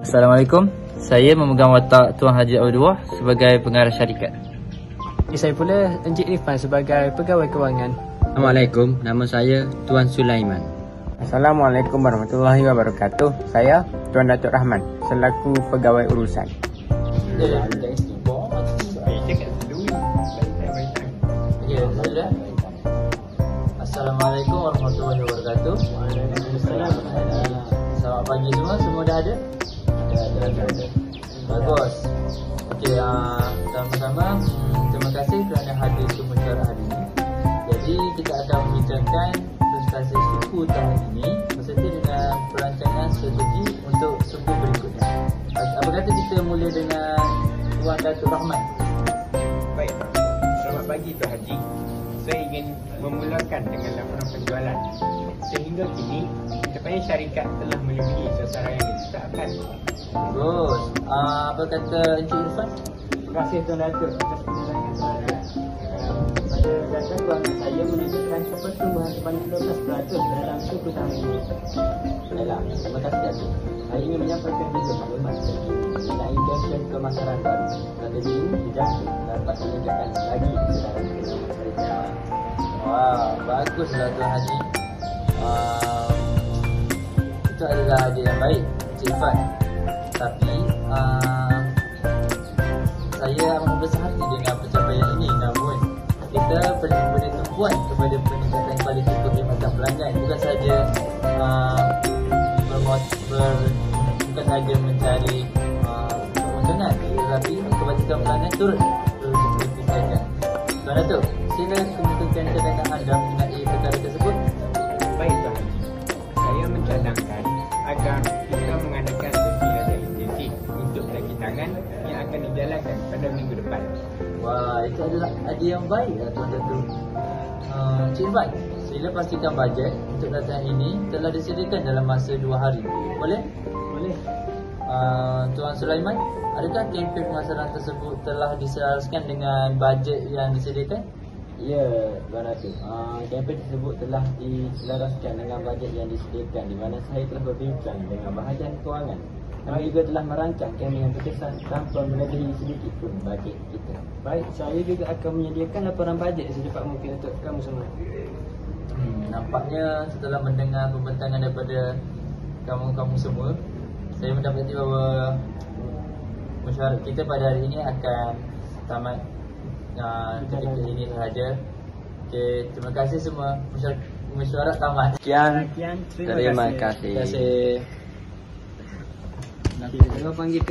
Assalamualaikum. Saya memegang watak Tuan Haji Abdullah sebagai pengarah syarikat. Saya pula Encik Irfan sebagai pegawai kewangan. Assalamualaikum, nama saya Tuan Sulaiman. Assalamualaikum warahmatullahi wabarakatuh. Saya Tuan Datuk Rahman selaku pegawai urusan. Assalamualaikum warahmatullahi wabarakatuh. Selamat pagi semua dah ada? Ada. Bagus. Okey, sama-sama terima kasih kerana hadir ke mesyuarat hari ini. Jadi kita akan membincangkan prestasi suku tahun ini beserta dengan perancangan strategi untuk suku berikutnya. Apa kata kita mula dengan Tuan Datuk Rahman? Baik. Selamat pagi Tuan Haji. Saya ingin memulakan dengan laporan penjualan. Sehingga kini pencapaian syarikat telah melebihi sasaran yang ditetapkan. Bagus. Apa kata Encik Irfan? Terima kasih Tuan Datuk atas penjelasan saya. Pada dasar kewangan saya menunjukkan pertumbuhan sebanyak 12% dalam suku tahun ini. Baiklah, terima kasih Datuk. Saya ingin menyampaikan juga maklumat mengenai gap pemasaran baru. Strategi ini dijangka dapat meningkatkan lagi kesedaran syarikat. Wah, baguslah Tuan Haji. Itu adalah idea yang baik, Encik Irfan. Tapi saya amat besar hati dengan pencapaian ini. Namun kita perlu memberi tumpuan kepada peningkatan kualiti perkhidmatan pelanggan. Bukan sahaja bukan sahaja mencari keuntungan, tetapi kebajikan pelanggan turut ditingkatkan. Tuan Datuk, sila kemukakan cadangan anda mengenai perkara tersebut. Baik Tuan Haji. Saya mencadangkan agar kita mengadakan sesi latihan intensif untuk kaki tangan yang akan dijalankan pada minggu depan. Wah, itu adalah idea yang baik lah Tuan Datuk. Encik Irfan, sila pastikan bajet untuk latihan ini telah disediakan dalam masa 2 hari. Boleh? Boleh. Tuan Sulaiman, adakah kempen pemasaran tersebut telah diselaraskan dengan bajet yang disediakan? Ya, Tuan Datuk. Kempen tersebut telah diselaraskan dengan bajet yang disediakan, di mana saya telah berbincang dengan bahagian kewangan. Kami juga telah merancang kempen yang terkesan tanpa melebihi sedikit pun bajet kita. Baik, saya juga akan menyediakan laporan bajet secepat mungkin untuk kamu semua. Nampaknya setelah mendengar pembentangan daripada kamu-kamu semua, saya mendapati bahawa mesyuarat kita pada hari ini akan tamat ketika ini sahaja. Okey, terima kasih semua. Mesyuarat tamat. Sekian. Terima Terima kasih. kasih. Terima kasih. Nanti kita panggil